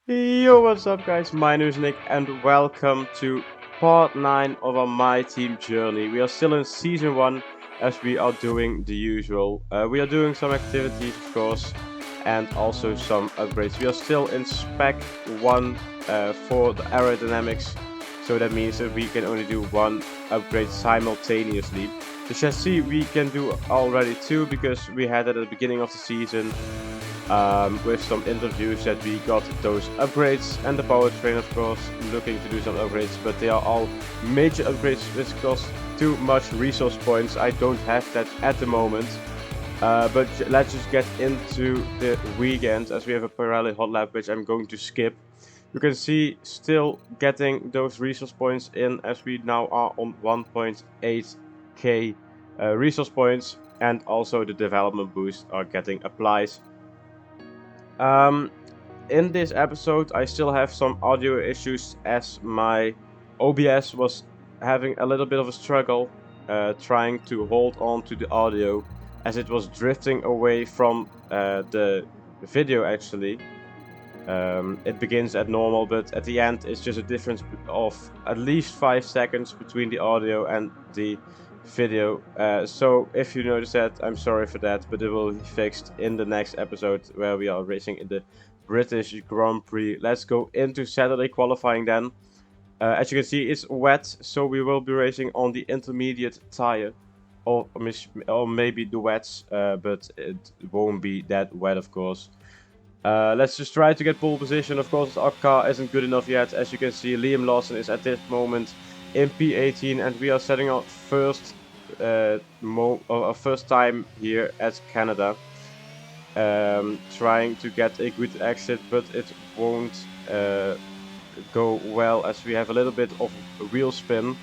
Yo, what's up, guys? My name is Nick, and welcome to part 9 of our MyTeam journey. We are still in season 1 as we are doing the usual. We are doing some activities, of course, and also some upgrades. We are still in spec 1 for the aerodynamics, so that means that we can only do one upgrade simultaneously. The chassis we can do already 2 because we had it at the beginning of the season. With some interviews that we got those upgrades, and the powertrain, of course, looking to do some upgrades, but they are all major upgrades which cost too much resource points. I don't have that at the moment. But let's just get into the weekend, as we have a Pirelli hot lap which I'm going to skip. You can see still getting those resource points in, as we now are on 1.8k resource points, and also the development boost are getting applied. In this episode, I still have some audio issues as my OBS was having a little bit of a struggle trying to hold on to the audio, as it was drifting away from the video actually. It begins at normal, but at the end it's just a difference of at least 5 seconds between the audio and the video. So if you notice that, I'm sorry for that, but it will be fixed in the next episode where we are racing in the British Grand Prix. Let's go into Saturday qualifying then. As you can see, it's wet, so we will be racing on the intermediate tire, or maybe the wets, but it won't be that wet, of course. Let's just try to get pole position. Of course, our car isn't good enough yet. As you can see, Liam Lawson is at this moment in P18, and we are setting our first time here at Canada. Trying to get a good exit, but it won't go well, as we have a little bit of wheel spin.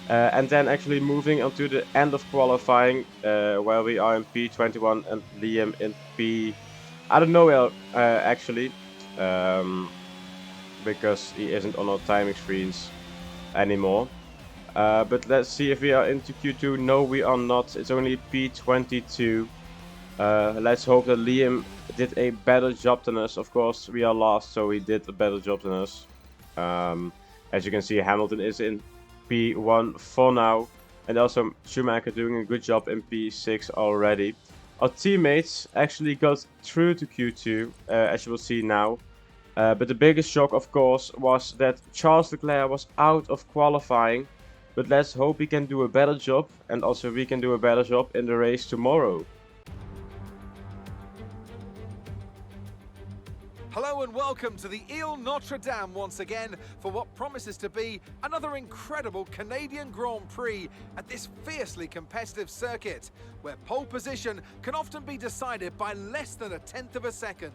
And then actually moving on to the end of qualifying, where we are in P21 and Liam in P... I don't know actually, because he isn't on our timing screens anymore. But let's see if we are into Q2. No, we are not. It's only P22. Let's hope that Liam did a better job than us. Of course, we are last, so he did a better job than us. As you can see, Hamilton is in P1 for now, and also Schumacher doing a good job in P6 already. Our teammates actually got through to Q2, as you will see now. But the biggest shock, of course, was that Charles Leclerc was out of qualifying. But let's hope he can do a better job, and also we can do a better job in the race tomorrow. Hello and welcome to the Ile Notre Dame once again for what promises to be another incredible Canadian Grand Prix at this fiercely competitive circuit, where pole position can often be decided by less than 1/10 of a second.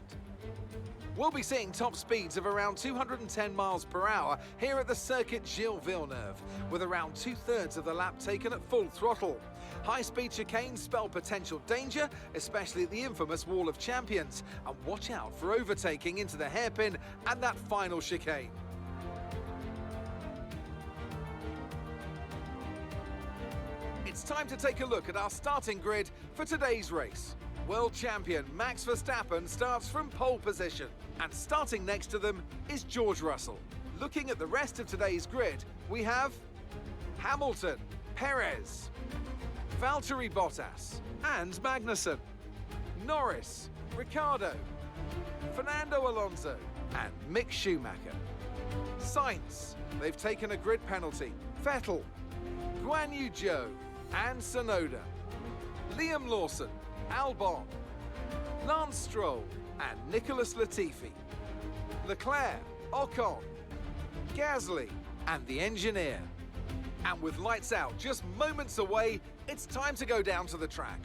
We'll be seeing top speeds of around 210 miles per hour here at the circuit Gilles Villeneuve, with around 2/3 of the lap taken at full throttle. High-speed chicanes spell potential danger, especially at the infamous Wall of Champions, and watch out for overtaking into the hairpin and that final chicane. It's time to take a look at our starting grid for today's race. World champion Max Verstappen starts from pole position, and starting next to them is George Russell. Looking at the rest of today's grid, we have Hamilton, Perez, Valtteri Bottas and Magnussen, Norris, Ricciardo, Fernando Alonso and Mick Schumacher. Sainz, they've taken a grid penalty, Vettel, Guan Yu Zhou and Tsunoda, Liam Lawson, Albon, Lance Stroll and Nicholas Latifi, Leclerc, Ocon, Gasly and the engineer. And with lights out just moments away, it's time to go down to the track.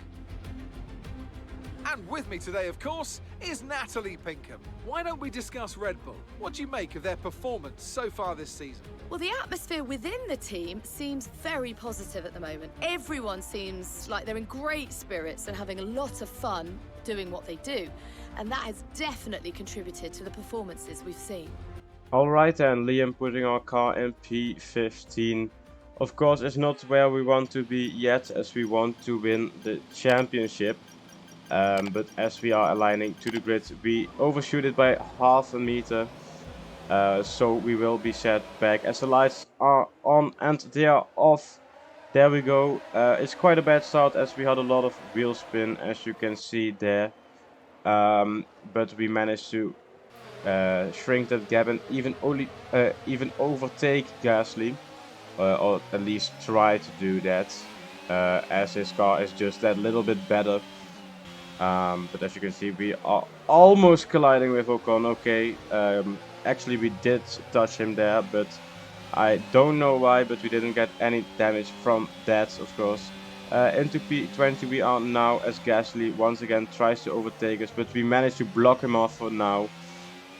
And with me today, of course, is Natalie Pinkham. Why don't we discuss Red Bull? What do you make of their performance so far this season? Well, the atmosphere within the team seems very positive at the moment. Everyone seems like they're in great spirits and having a lot of fun doing what they do. And that has definitely contributed to the performances we've seen. Alright then, Liam putting our car in P15. Of course, it's not where we want to be yet, as we want to win the championship. But as we are aligning to the grid, we overshoot it by half a meter. So we will be set back as the lights are on and they are off. There we go. It's quite a bad start as we had a lot of wheel spin, as you can see there. But we managed to shrink that gap and even overtake Gasly, or at least try to do that, as his car is just that little bit better. But as you can see, we are almost colliding with Ocon. Okay, actually we did touch him there, but I don't know why, but we didn't get any damage from that, of course. Into P20 we are now as Gasly once again tries to overtake us, but we managed to block him off for now.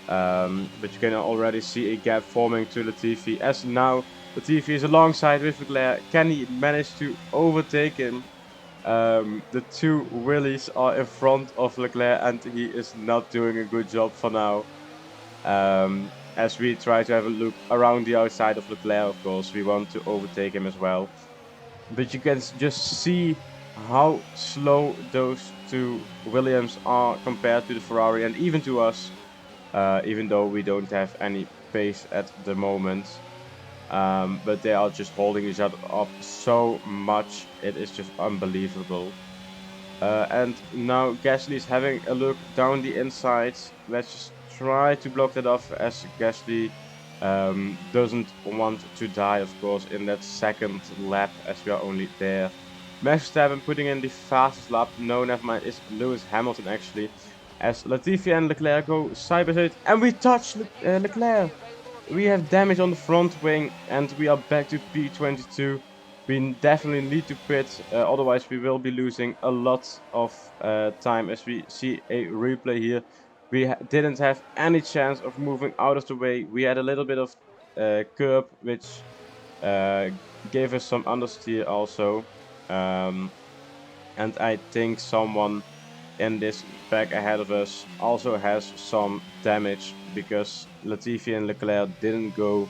But you can already see a gap forming to Latifi, as now Latifi is alongside with Leclerc. Can he manage to overtake him? The two Willies are in front of Leclerc and he is not doing a good job for now. As we try to have a look around the outside of Leclerc, of course, we want to overtake him as well. But you can just see how slow those two Williams are compared to the Ferrari and even to us, even though we don't have any pace at the moment. But they are just holding each other up so much. It is just unbelievable. And now Gasly is having a look down the inside. Let's just try to block that off, as Gasly doesn't want to die, of course, in that second lap, as we are only there. Max Verstappen putting in the fastest lap. No, never mind. It's Lewis Hamilton actually. As Latifi and Leclerc go side by side, and we touch Leclerc. We have damage on the front wing, and we are back to P22. We definitely need to pit, otherwise we will be losing a lot of time. As we see a replay here, we didn't have any chance of moving out of the way. We had a little bit of curb, which uh, gave us some understeer also. And I think someone in this back ahead of us also has some damage, because Latifi and Leclerc didn't go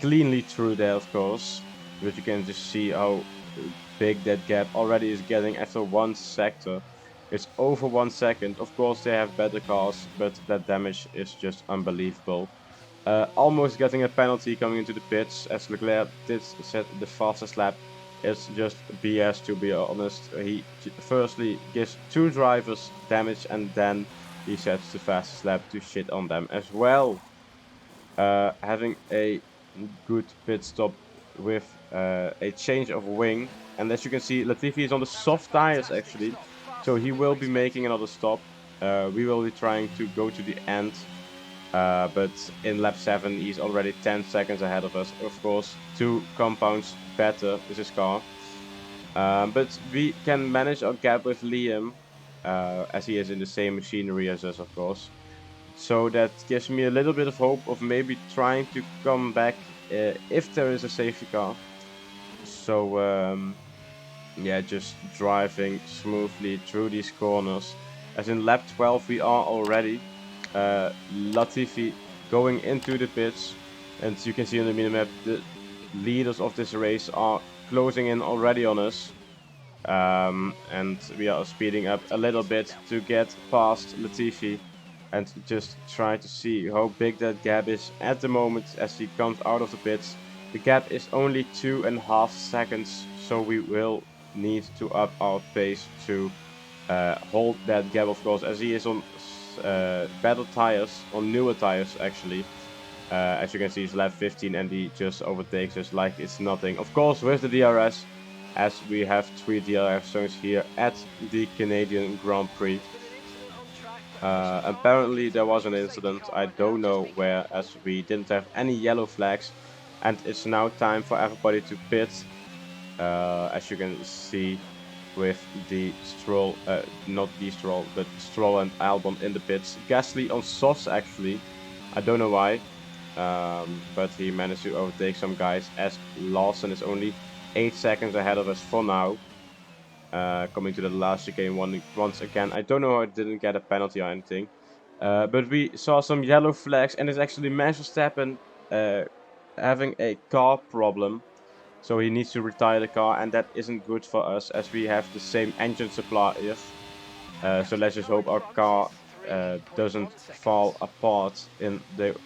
cleanly through there, of course. But you can just see how big that gap already is getting after one sector. It's over 1 second. Of course they have better cars, but that damage is just unbelievable. Almost getting a penalty coming into the pits, as Leclerc did set the fastest lap. It's just BS, to be honest. He firstly gives two drivers damage and then he sets the fastest lap to shit on them as well. Having a good pit stop with a change of wing. And as you can see, Latifi is on the soft tires actually. So he will be making another stop. We will be trying to go to the end. But in lap 7 he's already 10 seconds ahead of us. Of course, 2 compounds better is his car. But we can manage our gap with Liam, as he is in the same machinery as us, of course. So that gives me a little bit of hope of maybe trying to come back if there is a safety car. So yeah, just driving smoothly through these corners. As in lap 12 we are already. Latifi going into the pits, and you can see on the minimap the leaders of this race are closing in already on us. And we are speeding up a little bit to get past Latifi and just try to see how big that gap is at the moment as he comes out of the pits. The gap is only 2.5 seconds, so we will need to up our pace to hold that gap, of course, as he is on better tires, on newer tires actually. As you can see, he's lap 15 and he just overtakes us like it's nothing. Of course, with the DRS, as we have 3 DRS zones here at the Canadian Grand Prix. Apparently there was an incident, I don't know where, as we didn't have any yellow flags. And it's now time for everybody to pit. As you can see with the Stroll, not the Stroll, but Stroll and Albon in the pits. Gasly on softs actually, I don't know why. But he managed to overtake some guys, as Lawson is only 8 seconds ahead of us for now. Coming to the last chicane once again. I don't know how it didn't get a penalty or anything. But we saw some yellow flags, and it's actually Max Verstappen having a car problem. So he needs to retire the car, and that isn't good for us as we have the same engine supplier. So let's just hope our car doesn't fall apart in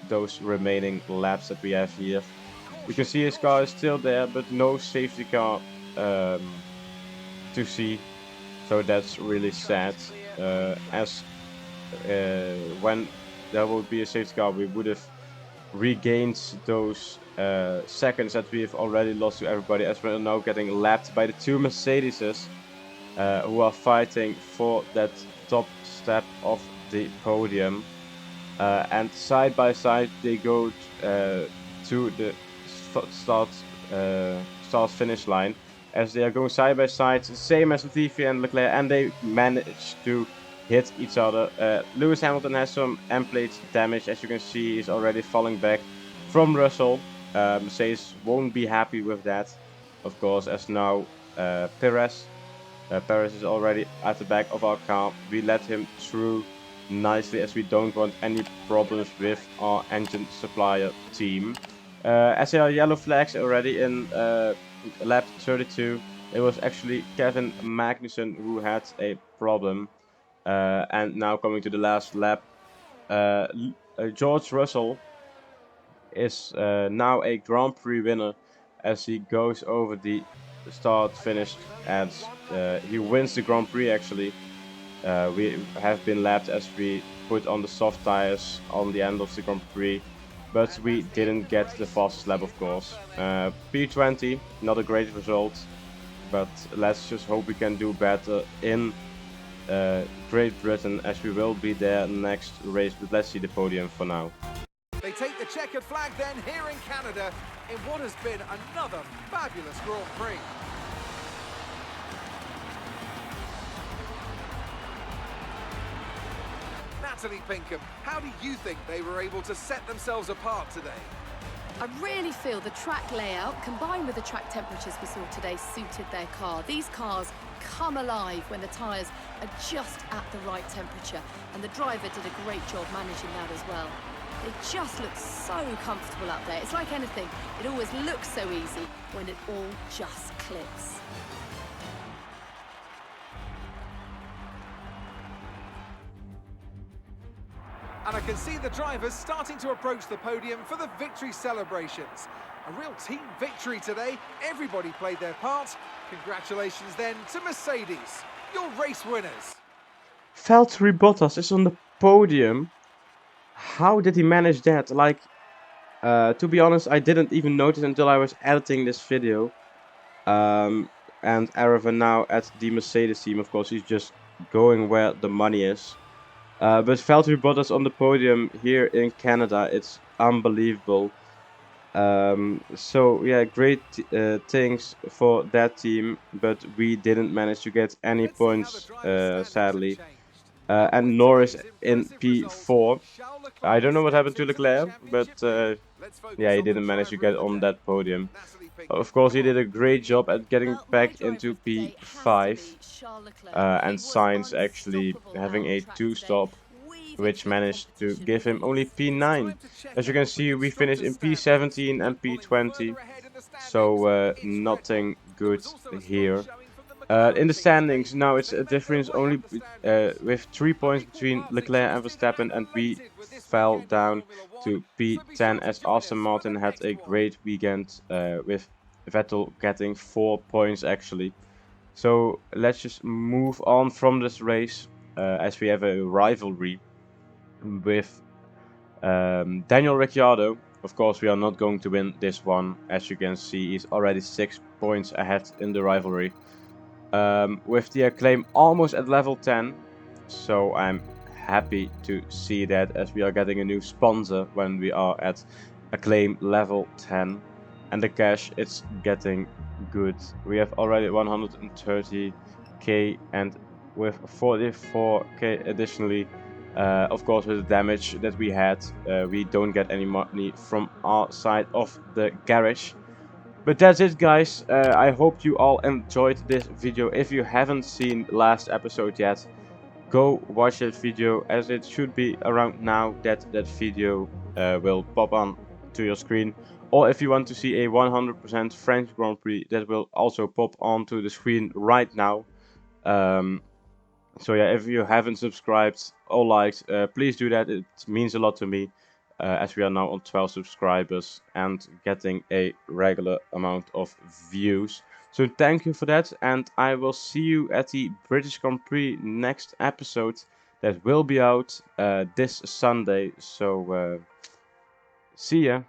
those remaining laps that we have here. You can see his car is still there, but no safety car to see, so that's really sad. As when there would be a safety car, we would have regained those seconds that we have already lost to everybody, as we're now getting lapped by the two Mercedeses who are fighting for that top step of the podium. And side by side they go to the start finish line, as they are going side by side, same as Latifi and Leclerc, and they manage to hit each other. Lewis Hamilton has some end plate damage, as you can see. He's already falling back from Russell. Mercedes won't be happy with that, of course, as now Perez is already at the back of our car. We let him through nicely, as we don't want any problems with our engine supplier team. As there are yellow flags already in lap 32, it was actually Kevin Magnussen who had a problem. And now coming to the last lap, George Russell is now a Grand Prix winner, as he goes over the start finish, and he wins the Grand Prix actually. We have been lapped as we put on the soft tires on the end of the Grand Prix, but we didn't get the fastest lap, of course. P20, not a great result, but let's just hope we can do better in Great Britain, as we will be there next race. But let's see the podium for now. They take the checkered flag then here in Canada in what has been another fabulous Grand Prix. Natalie Pinkham, how do you think they were able to set themselves apart today? I really feel the track layout combined with the track temperatures we saw today suited their car. These cars come alive when the tyres are just at the right temperature, and the driver did a great job managing that as well. They just look so comfortable up there. It's like anything, it always looks so easy when it all just clicks. And I can see the drivers starting to approach the podium for the victory celebrations. A real team victory today. Everybody played their part. Congratulations then to Mercedes, your race winners. Valtteri Bottas is on the podium. How did he manage that? Like, to be honest, I didn't even notice until I was editing this video. And Aravan now at the Mercedes team, of course, he's just going where the money is. But Valtteri Bottas on the podium here in Canada, it's unbelievable. So yeah, great things for that team, but we didn't manage to get any points, sadly. And Norris in P4. I don't know what happened to Leclerc, but yeah, he didn't manage to get on that podium. Of course, he did a great job at getting back into P5, and Sainz actually having a 2-stop, which managed to give him only P9. As you can see, we finished in P17 and P20, so nothing good here. In the standings now, it's a difference only with 3 points between Leclerc and Verstappen, and we fell down to P10 as Aston Martin had a great weekend, with Vettel getting 4 points actually. So let's just move on from this race, as we have a rivalry with Daniel Ricciardo. Of course, we are not going to win this one. As you can see, he's already 6 points ahead in the rivalry. With the acclaim almost at level 10, so I'm happy to see that, as we are getting a new sponsor when we are at acclaim level 10, and the cash, it's getting good. We have already 130k, and with 44k additionally, of course with the damage that we had, we don't get any money from our side of the garage. But that's it, guys. I hope you all enjoyed this video. If you haven't seen last episode yet, go watch that video, as it should be around now that that video will pop on to your screen. Or if you want to see a 100% French Grand Prix, that will also pop onto the screen right now. So yeah, if you haven't subscribed or liked, please do that. It means a lot to me, as we are now on 12 subscribers and getting a regular amount of views. So thank you for that, and I will see you at the British Grand Prix next episode that will be out this Sunday. So see ya.